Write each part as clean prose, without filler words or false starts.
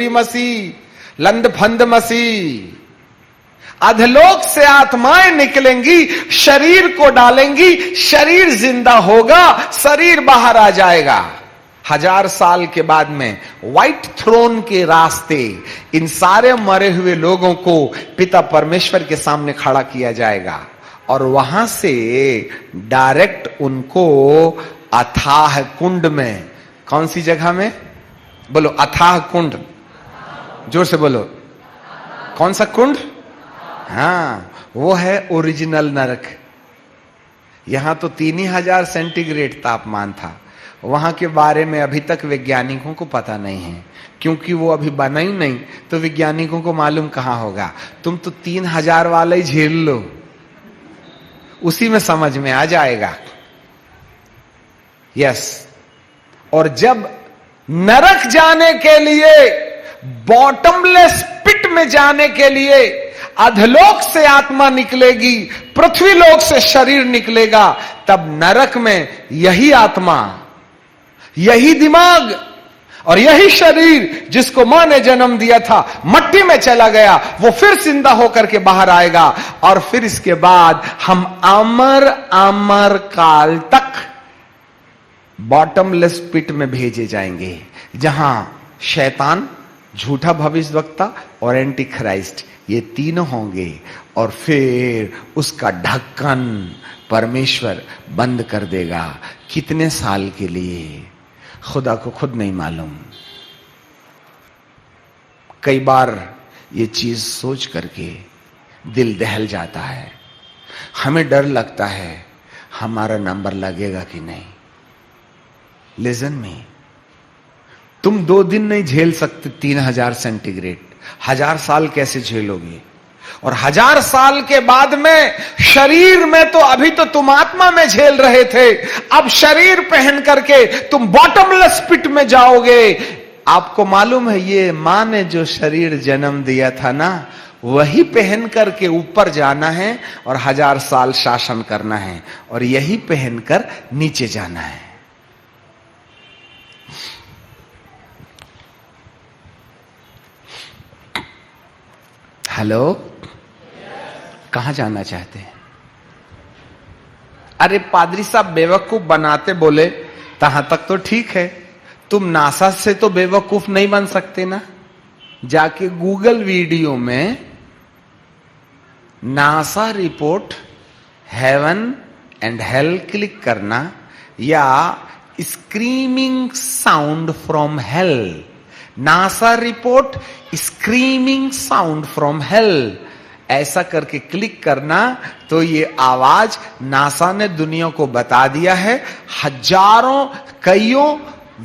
मसी लंद फंद मसी। अधलोक से आत्माएं निकलेंगी, शरीर को डालेंगी, शरीर जिंदा होगा, शरीर बाहर आ जाएगा। 1000 साल के बाद में व्हाइट थ्रोन के रास्ते इन सारे मरे हुए लोगों को पिता परमेश्वर के सामने खड़ा किया जाएगा और वहां से डायरेक्ट उनको अथाह कुंड में, कौन सी जगह में बोलो? अथाह कुंड, जोर से बोलो। कौन सा कुंड? हाँ, वो है ओरिजिनल नरक। यहां तो 3000 सेंटीग्रेड तापमान था, वहां के बारे में अभी तक वैज्ञानिकों को पता नहीं है, क्योंकि वो अभी बना ही नहीं, तो वैज्ञानिकों को मालूम कहां होगा। तुम तो 3000 वाला ही झेल लो, उसी में समझ में आ जाएगा। यस। और जब नरक जाने के लिए, बॉटमलेस पिट में जाने के लिए अधलोक से आत्मा निकलेगी, पृथ्वी लोक से शरीर निकलेगा, तब नरक में यही आत्मा, यही दिमाग और यही शरीर जिसको मां ने जन्म दिया था मट्टी में चला गया, वो फिर जिंदा होकर के बाहर आएगा और फिर इसके बाद हम अमर काल तक बॉटमलेस पिट में भेजे जाएंगे, जहां शैतान, झूठा भविष्यवक्ता और एंटी क्राइस्ट, ये तीनों होंगे। और फिर उसका ढक्कन परमेश्वर बंद कर देगा। कितने साल के लिए खुदा को खुद नहीं मालूम। कई बार ये चीज सोच करके दिल दहल जाता है, हमें डर लगता है हमारा नंबर लगेगा कि नहीं। लिसन मी, तुम 2 दिन नहीं झेल सकते 3000 सेंटीग्रेड, 1000 साल कैसे झेलोगे? और 1000 साल के बाद में शरीर में, तो अभी तो तुम आत्मा में झेल रहे थे, अब शरीर पहन करके तुम बॉटमलेस पिट में जाओगे। आपको मालूम है, ये मां ने जो शरीर जन्म दिया था ना, वही पहन करके ऊपर जाना है और 1000 साल शासन करना है, और यही पहनकर नीचे जाना है। हेलो, कहां जाना चाहते हैं? अरे पादरी साहब बेवकूफ बनाते बोले, तहां तक तो ठीक है, तुम नासा से तो बेवकूफ नहीं बन सकते ना। जाके गूगल वीडियो में NASA report heaven and hell click करना, या screaming sound from hello, NASA report screaming sound from hello, ऐसा करके क्लिक करना, तो ये आवाज नासा ने दुनिया को बता दिया है। हजारों, कईयों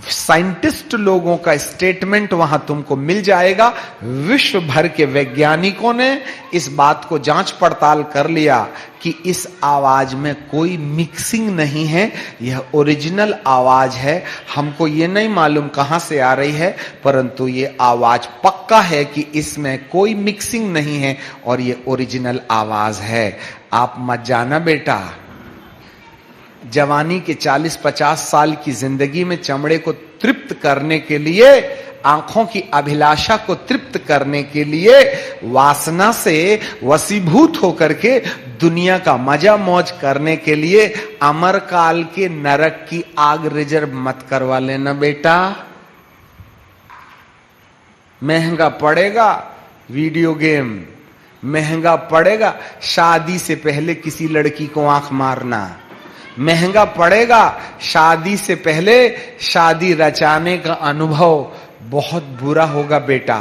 साइंटिस्ट लोगों का स्टेटमेंट वहां तुमको मिल जाएगा। विश्व भर के वैज्ञानिकों ने इस बात को जांच पड़ताल कर लिया कि इस आवाज में कोई मिक्सिंग नहीं है, यह ओरिजिनल आवाज है। हमको ये नहीं मालूम कहां से आ रही है, परंतु ये आवाज पक्का है कि इसमें कोई मिक्सिंग नहीं है और ये ओरिजिनल आवाज है। आप मत जाना बेटा, जवानी के 40-50 साल की जिंदगी में चमड़े को तृप्त करने के लिए, आंखों की अभिलाषा को तृप्त करने के लिए, वासना से वशीभूत होकर के दुनिया का मजा मौज करने के लिए अमर काल के नरक की आग रिजर्व मत करवा लेना बेटा। महंगा पड़ेगा वीडियो गेम, महंगा पड़ेगा शादी से पहले किसी लड़की को आंख मारना, महंगा पड़ेगा शादी से पहले शादी रचाने का अनुभव, बहुत बुरा होगा बेटा।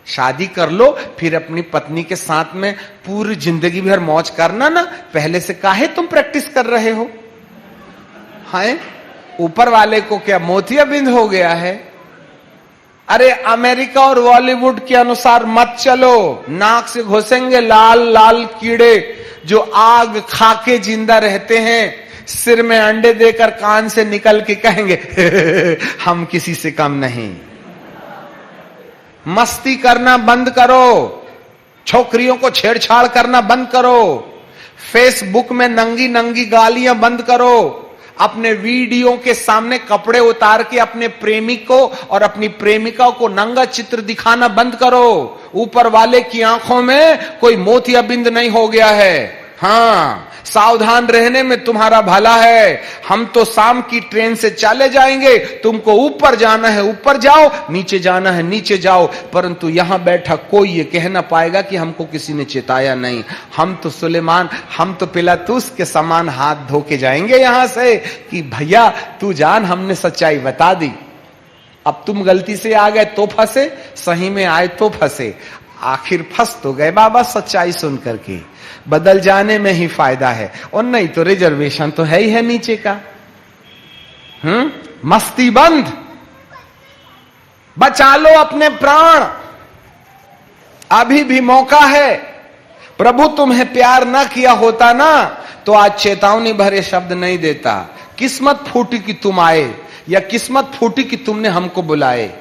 शादी कर लो, फिर अपनी पत्नी के साथ में पूरी जिंदगी भर मौज करना ना। पहले से काहे तुम प्रैक्टिस कर रहे हो? हाय, ऊपर वाले को क्या मोतियाबिंद हो गया है? अरे अमेरिका और बॉलीवुड के अनुसार मत चलो, नाक से घुसेंगे लाल लाल कीड़े जो आग खा के जिंदा रहते हैं, सिर में अंडे देकर कान से निकल के कहेंगे हम किसी से कम नहीं। मस्ती करना बंद करो, छोकरियों को छेड़छाड़ करना बंद करो, फेसबुक में नंगी नंगी गालियां बंद करो, अपने वीडियो के सामने कपड़े उतार के अपने प्रेमी को और अपनी प्रेमिका को नंगा चित्र दिखाना बंद करो। ऊपर वाले की आंखों में कोई मोतिया बिंद नहीं हो गया है। हाँ, सावधान रहने में तुम्हारा भला है। हम तो शाम की ट्रेन से चले जाएंगे, तुमको ऊपर जाना है ऊपर जाओ, नीचे जाना है नीचे जाओ, परंतु यहां बैठा कोई ये कह ना पाएगा कि हमको किसी ने चेताया नहीं। हम तो सुलेमान, हम तो पिलातूस के समान हाथ धो के जाएंगे यहां से कि भैया तू जान, हमने सच्चाई बता दी। अब तुम गलती से आ गए तो फंसे, सही में आए तो फंसे। आखिर फंस तो गए बाबा सच्चाई सुन करके। बदल जाने में ही फायदा है, और नहीं तो रिजर्वेशन तो है ही है नीचे का। मस्ती बंद, बचा लो अपने प्राण, अभी भी मौका है। प्रभु तुम्हें प्यार ना किया होता ना तो आज चेतावनी भरे शब्द नहीं देता। किस्मत फूटी कि तुम आए, या किस्मत फूटी कि तुमने हमको बुलाए,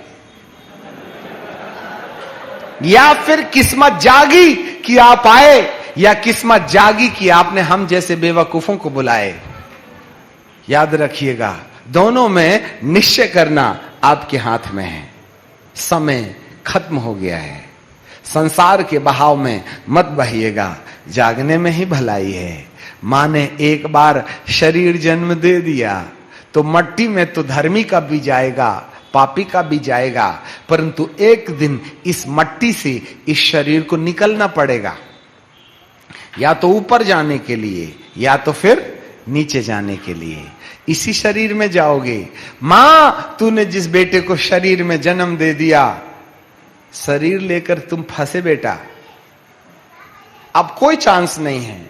या फिर किस्मत जागी कि आप आए, या किस्मत जागी कि आपने हम जैसे बेवकूफों को बुलाए। याद रखिएगा, दोनों में निश्चय करना आपके हाथ में है। समय खत्म हो गया है, संसार के बहाव में मत बहिएगा, जागने में ही भलाई है। मां ने एक बार शरीर जन्म दे दिया तो मट्टी में तो धर्मी का भी जाएगा, पापी का भी जाएगा, परंतु एक दिन इस मट्टी से इस शरीर को निकलना पड़ेगा, या तो ऊपर जाने के लिए या तो फिर नीचे जाने के लिए। इसी शरीर में जाओगे। मां, तूने जिस बेटे को शरीर में जन्म दे दिया, शरीर लेकर तुम फंसे बेटा, अब कोई चांस नहीं है।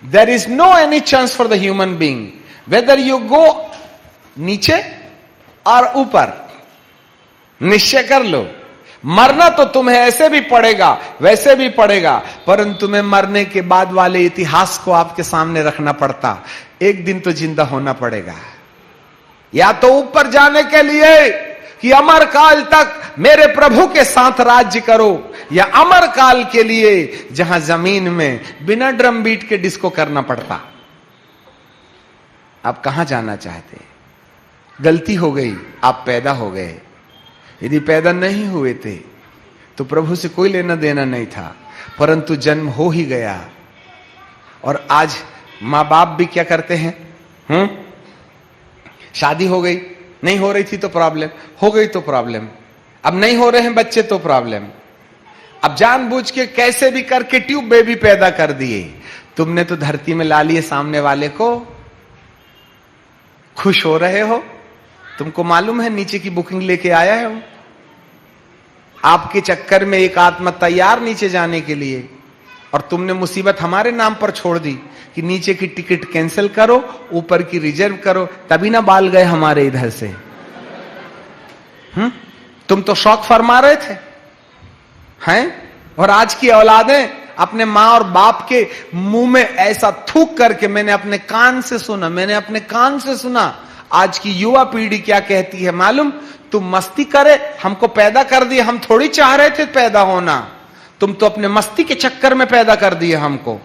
There is no any chance for the human being, whether you go नीचे और ऊपर। निश्चय कर लो, मरना तो तुम्हें ऐसे भी पड़ेगा वैसे भी पड़ेगा, परंतु तुम्हें मरने के बाद वाले इतिहास को आपके सामने रखना पड़ता। एक दिन तो जिंदा होना पड़ेगा, या तो ऊपर जाने के लिए कि अमर काल तक मेरे प्रभु के साथ राज्य करो, या अमर काल के लिए जहां जमीन में बिना ड्रम बीट के डिस्को करना पड़ता। आप कहां जाना चाहते? गलती हो गई, आप पैदा हो गए। यदि पैदा नहीं हुए थे तो प्रभु से कोई लेना देना नहीं था, परंतु जन्म हो ही गया। और आज मां बाप भी क्या करते हैं? शादी हो गई, नहीं हो रही थी तो प्रॉब्लम, हो गई तो प्रॉब्लम, अब नहीं हो रहे हैं बच्चे तो प्रॉब्लम। अब जानबूझ के कैसे भी करके ट्यूब बेबी पैदा कर दिए। तुमने तो धरती में ला लिए सामने वाले को, खुश हो रहे हो। तुमको मालूम है नीचे की बुकिंग लेके आया है वो। आपके चक्कर में एक आत्मा तैयार नीचे जाने के लिए, और तुमने मुसीबत हमारे नाम पर छोड़ दी कि नीचे की टिकट कैंसिल करो, ऊपर की रिजर्व करो। तभी ना बाल गए हमारे इधर से। तुम तो शौक फरमा रहे थे हैं, और आज की औलादें अपने मां और बाप के मुंह में ऐसा थूक करके, मैंने अपने कान से सुना, मैंने अपने कान से सुना। आज की युवा पीढ़ी क्या कहती है मालूम? तुम मस्ती करे, हमको पैदा कर दिए, हम थोड़ी चाह रहे थे पैदा होना, तुम तो अपने मस्ती के चक्कर में पैदा कर दिए हमको।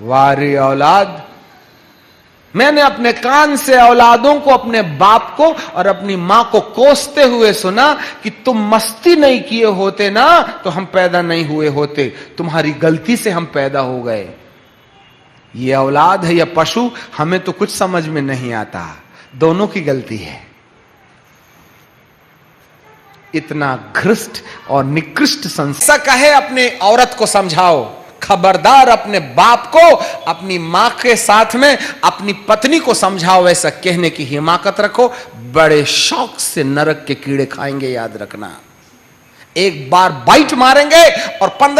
वारी औलाद, मैंने अपने कान से औलादों को, अपने बाप को और अपनी मां को कोसते हुए सुना कि तुम मस्ती नहीं किए होते ना तो हम पैदा नहीं हुए होते, तुम्हारी गलती से हम पैदा हो गए। ये औलाद है या पशु, हमें तो कुछ समझ में नहीं आता, दोनों की गलती है। इतना घृष्ट और निकृष्ट संस्कार कहे अपने औरत को समझाओ, खबरदार अपने बाप को अपनी मां के साथ में अपनी पत्नी को समझाओ, ऐसा कहने की हिमाकत रखो। बड़े शौक से नरक के कीड़े खाएंगे, याद रखना। एक बार बाइट मारेंगे और 15